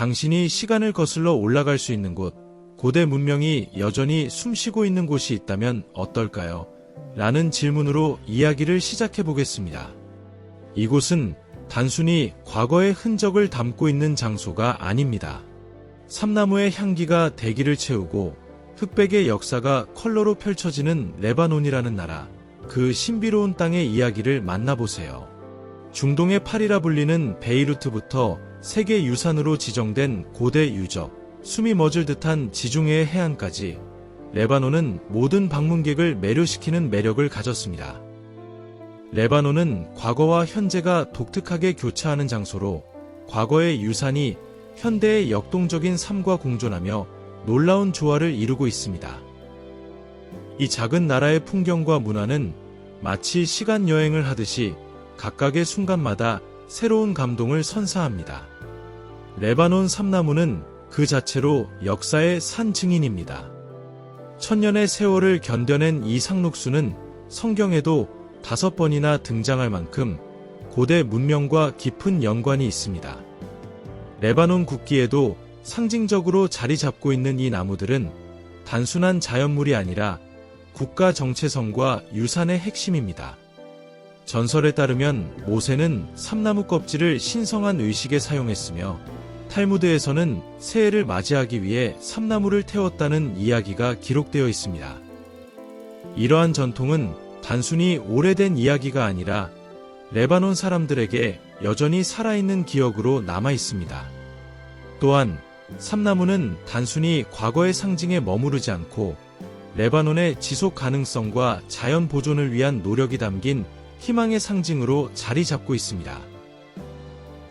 당신이 시간을 거슬러 올라갈 수 있는 곳, 고대 문명이 여전히 숨쉬고 있는 곳이 있다면 어떨까요? 라는 질문으로 이야기를 시작해 보겠습니다. 이곳은 단순히 과거의 흔적을 담고 있는 장소가 아닙니다. 삼나무의 향기가 대기를 채우고 흑백의 역사가 컬러로 펼쳐지는 레바논이라는 나라, 그 신비로운 땅의 이야기를 만나보세요. 중동의 파리라 불리는 베이루트부터 세계 유산으로 지정된 고대 유적, 숨이 멎을 듯한 지중해의 해안까지 레바논은 모든 방문객을 매료시키는 매력을 가졌습니다. 레바논은 과거와 현재가 독특하게 교차하는 장소로 과거의 유산이 현대의 역동적인 삶과 공존하며 놀라운 조화를 이루고 있습니다. 이 작은 나라의 풍경과 문화는 마치 시간 여행을 하듯이 각각의 순간마다 새로운 감동을 선사합니다. 레바논 삼나무는 그 자체로 역사의 산 증인입니다. 천년의 세월을 견뎌낸 이 상록수는 성경에도 5번이나 등장할 만큼 고대 문명과 깊은 연관이 있습니다. 레바논 국기에도 상징적으로 자리 잡고 있는 이 나무들은 단순한 자연물이 아니라 국가 정체성과 유산의 핵심입니다. 전설에 따르면 모세는 삼나무 껍질을 신성한 의식에 사용했으며 탈무드에서는 새해를 맞이하기 위해 삼나무를 태웠다는 이야기가 기록되어 있습니다. 이러한 전통은 단순히 오래된 이야기가 아니라 레바논 사람들에게 여전히 살아있는 기억으로 남아 있습니다. 또한 삼나무는 단순히 과거의 상징에 머무르지 않고 레바논의 지속 가능성과 자연 보존을 위한 노력이 담긴 희망의 상징으로 자리 잡고 있습니다.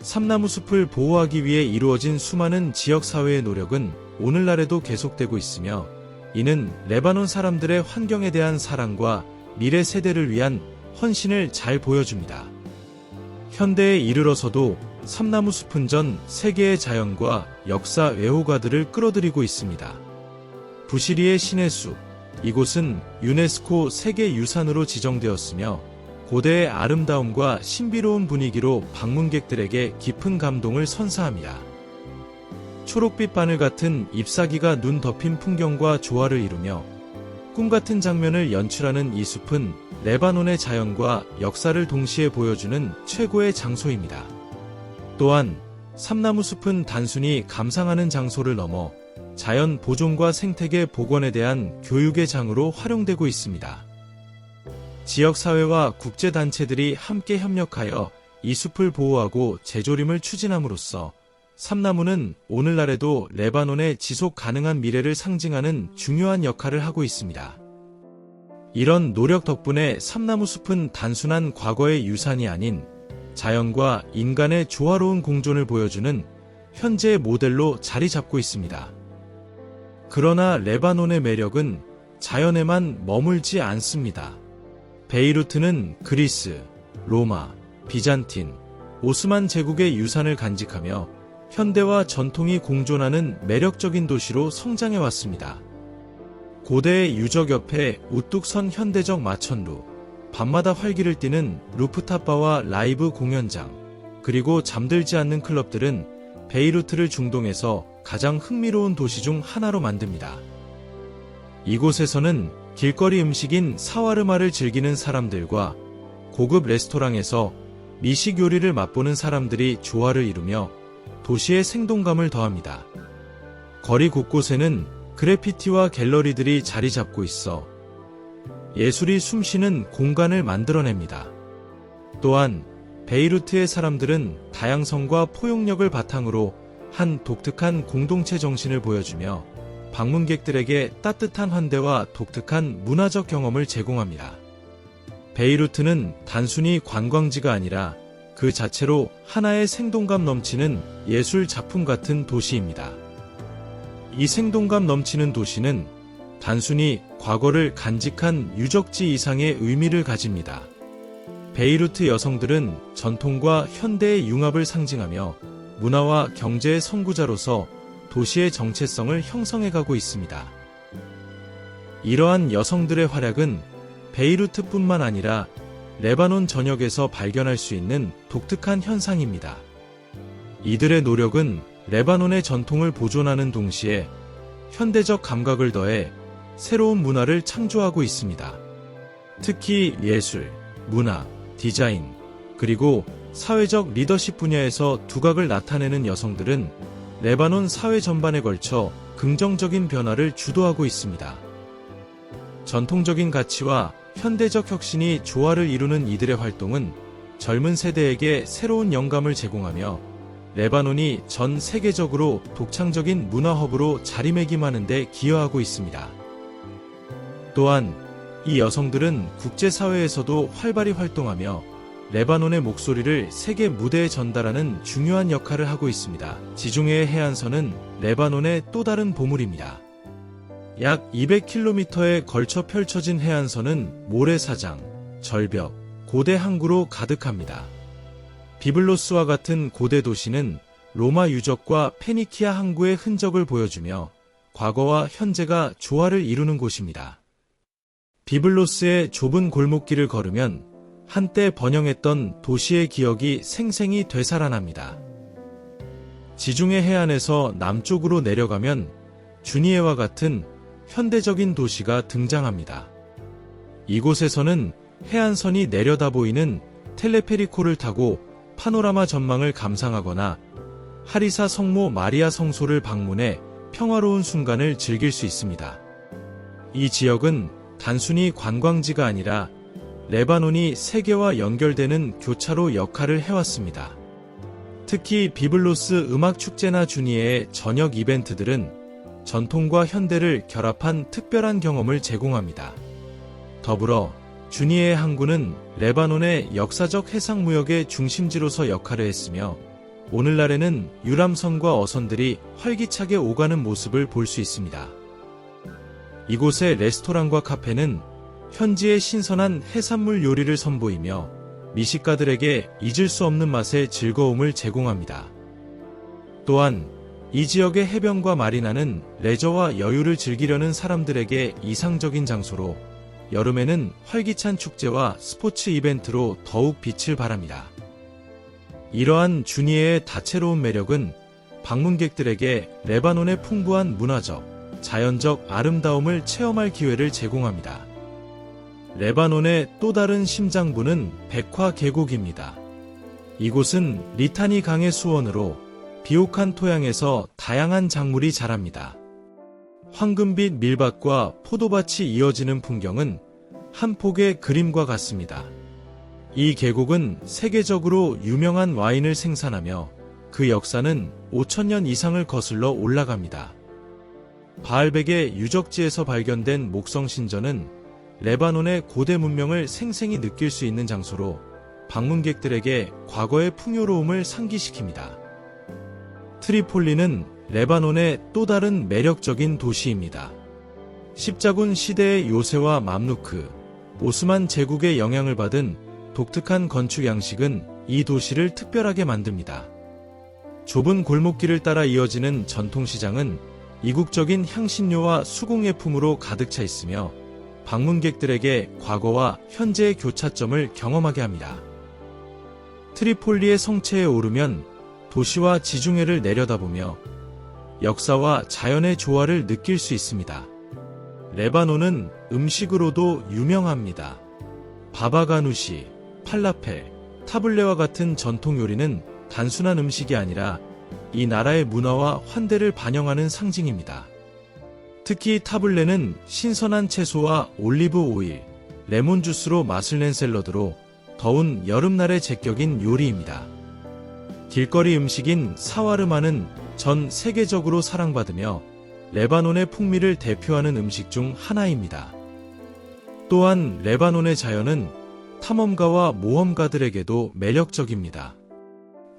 삼나무 숲을 보호하기 위해 이루어진 수많은 지역사회의 노력은 오늘날에도 계속되고 있으며 이는 레바논 사람들의 환경에 대한 사랑과 미래 세대를 위한 헌신을 잘 보여줍니다. 현대에 이르러서도 삼나무 숲은 전 세계의 자연과 역사 애호가들을 끌어들이고 있습니다. 부시리의 신의 숲, 이곳은 유네스코 세계유산으로 지정되었으며 고대의 아름다움과 신비로운 분위기로 방문객들에게 깊은 감동을 선사합니다. 초록빛 바늘 같은 잎사귀가 눈 덮인 풍경과 조화를 이루며 꿈같은 장면을 연출하는 이 숲은 레바논의 자연과 역사를 동시에 보여주는 최고의 장소입니다. 또한 삼나무 숲은 단순히 감상하는 장소를 넘어 자연 보존과 생태계 복원에 대한 교육의 장으로 활용되고 있습니다. 지역사회와 국제단체들이 함께 협력하여 이 숲을 보호하고 재조림을 추진함으로써 삼나무는 오늘날에도 레바논의 지속 가능한 미래를 상징하는 중요한 역할을 하고 있습니다. 이런 노력 덕분에 삼나무 숲은 단순한 과거의 유산이 아닌 자연과 인간의 조화로운 공존을 보여주는 현재의 모델로 자리 잡고 있습니다. 그러나 레바논의 매력은 자연에만 머물지 않습니다. 베이루트는 그리스, 로마, 비잔틴, 오스만 제국의 유산을 간직하며 현대와 전통이 공존하는 매력적인 도시로 성장해왔습니다. 고대의 유적 옆에 우뚝 선 현대적 마천루, 밤마다 활기를 띠는 루프탑바와 라이브 공연장, 그리고 잠들지 않는 클럽들은 베이루트를 중동에서 가장 흥미로운 도시 중 하나로 만듭니다. 이곳에서는 길거리 음식인 사와르마를 즐기는 사람들과 고급 레스토랑에서 미식 요리를 맛보는 사람들이 조화를 이루며 도시의 생동감을 더합니다. 거리 곳곳에는 그래피티와 갤러리들이 자리 잡고 있어 예술이 숨쉬는 공간을 만들어냅니다. 또한 베이루트의 사람들은 다양성과 포용력을 바탕으로 한 독특한 공동체 정신을 보여주며 방문객들에게 따뜻한 환대와 독특한 문화적 경험을 제공합니다. 베이루트는 단순히 관광지가 아니라 그 자체로 하나의 생동감 넘치는 예술 작품 같은 도시입니다. 이 생동감 넘치는 도시는 단순히 과거를 간직한 유적지 이상의 의미를 가집니다. 베이루트 여성들은 전통과 현대의 융합을 상징하며 문화와 경제의 선구자로서 도시의 정체성을 형성해가고 있습니다. 이러한 여성들의 활약은 베이루트뿐만 아니라 레바논 전역에서 발견할 수 있는 독특한 현상입니다. 이들의 노력은 레바논의 전통을 보존하는 동시에 현대적 감각을 더해 새로운 문화를 창조하고 있습니다. 특히 예술, 문화, 디자인, 그리고 사회적 리더십 분야에서 두각을 나타내는 여성들은 레바논 사회 전반에 걸쳐 긍정적인 변화를 주도하고 있습니다. 전통적인 가치와 현대적 혁신이 조화를 이루는 이들의 활동은 젊은 세대에게 새로운 영감을 제공하며 레바논이 전 세계적으로 독창적인 문화 허브로 자리매김하는 데 기여하고 있습니다. 또한 이 여성들은 국제사회에서도 활발히 활동하며 레바논의 목소리를 세계 무대에 전달하는 중요한 역할을 하고 있습니다. 지중해의 해안선은 레바논의 또 다른 보물입니다. 약 200km에 걸쳐 펼쳐진 해안선은 모래사장, 절벽, 고대 항구로 가득합니다. 비블로스와 같은 고대 도시는 로마 유적과 페니키아 항구의 흔적을 보여주며 과거와 현재가 조화를 이루는 곳입니다. 비블로스의 좁은 골목길을 걸으면 한때 번영했던 도시의 기억이 생생히 되살아납니다. 지중해 해안에서 남쪽으로 내려가면 주니에와 같은 현대적인 도시가 등장합니다. 이곳에서는 해안선이 내려다 보이는 텔레페리코를 타고 파노라마 전망을 감상하거나 하리사 성모 마리아 성소를 방문해 평화로운 순간을 즐길 수 있습니다. 이 지역은 단순히 관광지가 아니라 레바논이 세계와 연결되는 교차로 역할을 해왔습니다. 특히 비블로스 음악축제나 주니에의 저녁 이벤트들은 전통과 현대를 결합한 특별한 경험을 제공합니다. 더불어 주니에의 항구는 레바논의 역사적 해상무역의 중심지로서 역할을 했으며 오늘날에는 유람선과 어선들이 활기차게 오가는 모습을 볼 수 있습니다. 이곳의 레스토랑과 카페는 현지의 신선한 해산물 요리를 선보이며 미식가들에게 잊을 수 없는 맛의 즐거움을 제공합니다. 또한 이 지역의 해변과 마리나는 레저와 여유를 즐기려는 사람들에게 이상적인 장소로 여름에는 활기찬 축제와 스포츠 이벤트로 더욱 빛을 발합니다. 이러한 주니에의 다채로운 매력은 방문객들에게 레바논의 풍부한 문화적, 자연적 아름다움을 체험할 기회를 제공합니다. 레바논의 또 다른 심장부는 백화 계곡입니다. 이곳은 리타니 강의 수원으로 비옥한 토양에서 다양한 작물이 자랍니다. 황금빛 밀밭과 포도밭이 이어지는 풍경은 한 폭의 그림과 같습니다. 이 계곡은 세계적으로 유명한 와인을 생산하며 그 역사는 5,000년 이상을 거슬러 올라갑니다. 바알벡의 유적지에서 발견된 목성 신전은 레바논의 고대 문명을 생생히 느낄 수 있는 장소로 방문객들에게 과거의 풍요로움을 상기시킵니다. 트리폴리는 레바논의 또 다른 매력적인 도시입니다. 십자군 시대의 요새와 맘루크, 오스만 제국의 영향을 받은 독특한 건축 양식은 이 도시를 특별하게 만듭니다. 좁은 골목길을 따라 이어지는 전통시장은 이국적인 향신료와 수공예품으로 가득 차 있으며 방문객들에게 과거와 현재의 교차점을 경험하게 합니다. 트리폴리의 성체에 오르면 도시와 지중해를 내려다보며 역사와 자연의 조화를 느낄 수 있습니다. 레바논은 음식으로도 유명합니다. 바바가누시, 팔라펠, 타블레와 같은 전통 요리는 단순한 음식이 아니라 이 나라의 문화와 환대를 반영하는 상징입니다. 특히 타블레는 신선한 채소와 올리브 오일, 레몬 주스로 맛을 낸 샐러드로 더운 여름날의 제격인 요리입니다. 길거리 음식인 사와르마는 전 세계적으로 사랑받으며 레바논의 풍미를 대표하는 음식 중 하나입니다. 또한 레바논의 자연은 탐험가와 모험가들에게도 매력적입니다.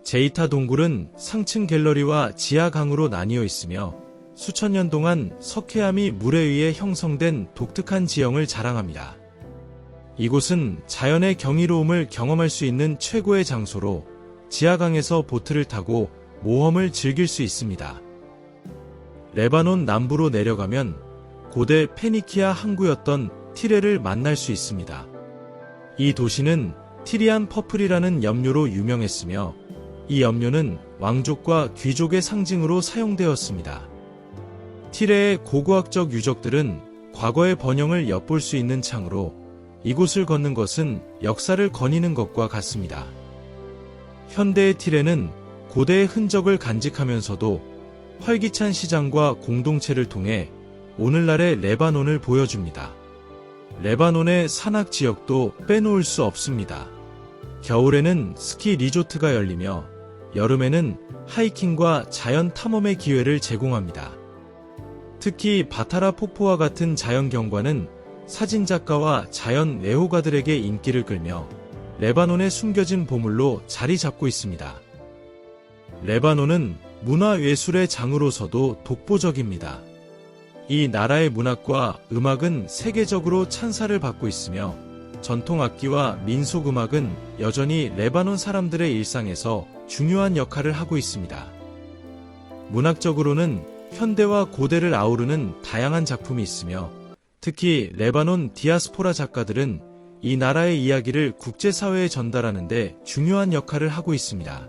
제이타 동굴은 상층 갤러리와 지하 강으로 나뉘어 있으며 수천 년 동안 석회암이 물에 의해 형성된 독특한 지형을 자랑합니다. 이곳은 자연의 경이로움을 경험할 수 있는 최고의 장소로 지하강에서 보트를 타고 모험을 즐길 수 있습니다. 레바논 남부로 내려가면 고대 페니키아 항구였던 티레를 만날 수 있습니다. 이 도시는 티리안 퍼플이라는 염료로 유명했으며 이 염료는 왕족과 귀족의 상징으로 사용되었습니다. 티레의 고고학적 유적들은 과거의 번영을 엿볼 수 있는 창으로 이곳을 걷는 것은 역사를 거니는 것과 같습니다. 현대의 티레는 고대의 흔적을 간직하면서도 활기찬 시장과 공동체를 통해 오늘날의 레바논을 보여줍니다. 레바논의 산악 지역도 빼놓을 수 없습니다. 겨울에는 스키 리조트가 열리며 여름에는 하이킹과 자연 탐험의 기회를 제공합니다. 특히 바타라 폭포와 같은 자연 경관은 사진작가와 자연 애호가들에게 인기를 끌며 레바논의 숨겨진 보물로 자리 잡고 있습니다. 레바논은 문화예술의 장으로서도 독보적입니다. 이 나라의 문학과 음악은 세계적으로 찬사를 받고 있으며 전통악기와 민속음악은 여전히 레바논 사람들의 일상에서 중요한 역할을 하고 있습니다. 문학적으로는 현대와 고대를 아우르는 다양한 작품이 있으며 특히 레바논 디아스포라 작가들은 이 나라의 이야기를 국제사회에 전달하는 데 중요한 역할을 하고 있습니다.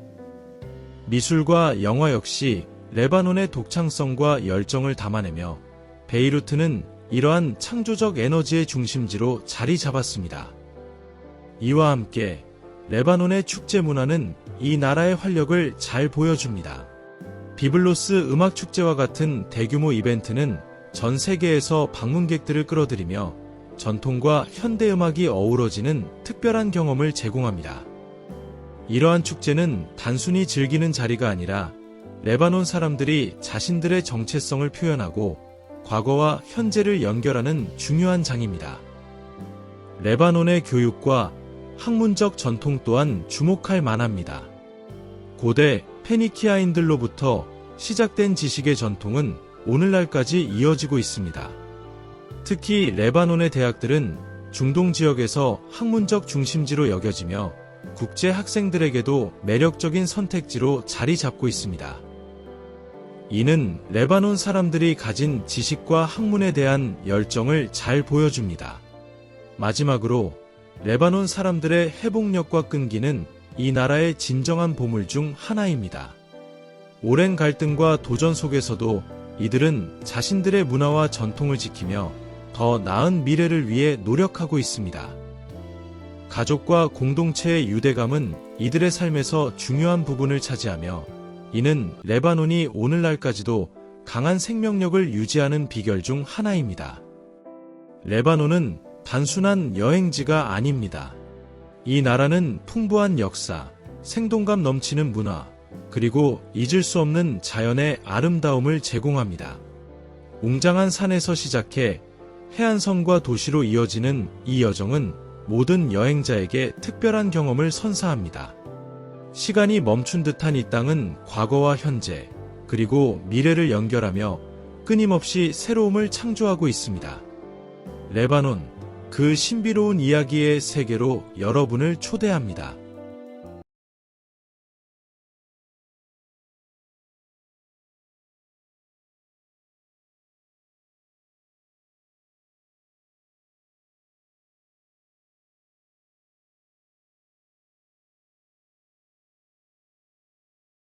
미술과 영화 역시 레바논의 독창성과 열정을 담아내며 베이루트는 이러한 창조적 에너지의 중심지로 자리 잡았습니다. 이와 함께 레바논의 축제 문화는 이 나라의 활력을 잘 보여줍니다. 비블로스 음악축제와 같은 대규모 이벤트는 전 세계에서 방문객들을 끌어들이며 전통과 현대음악이 어우러지는 특별한 경험을 제공합니다. 이러한 축제는 단순히 즐기는 자리가 아니라 레바논 사람들이 자신들의 정체성을 표현하고 과거와 현재를 연결하는 중요한 장입니다. 레바논의 교육과 학문적 전통 또한 주목할 만합니다. 고대 페니키아인들로부터 시작된 지식의 전통은 오늘날까지 이어지고 있습니다. 특히 레바논의 대학들은 중동 지역에서 학문적 중심지로 여겨지며 국제 학생들에게도 매력적인 선택지로 자리 잡고 있습니다. 이는 레바논 사람들이 가진 지식과 학문에 대한 열정을 잘 보여줍니다. 마지막으로 레바논 사람들의 회복력과 끈기는 이 나라의 진정한 보물 중 하나입니다. 오랜 갈등과 도전 속에서도 이들은 자신들의 문화와 전통을 지키며 더 나은 미래를 위해 노력하고 있습니다. 가족과 공동체의 유대감은 이들의 삶에서 중요한 부분을 차지하며 이는 레바논이 오늘날까지도 강한 생명력을 유지하는 비결 중 하나입니다. 레바논은 단순한 여행지가 아닙니다. 이 나라는 풍부한 역사, 생동감 넘치는 문화, 그리고 잊을 수 없는 자연의 아름다움을 제공합니다. 웅장한 산에서 시작해 해안선과 도시로 이어지는 이 여정은 모든 여행자에게 특별한 경험을 선사합니다. 시간이 멈춘 듯한 이 땅은 과거와 현재, 그리고 미래를 연결하며 끊임없이 새로움을 창조하고 있습니다. 레바논, 그 신비로운 이야기의 세계로 여러분을 초대합니다.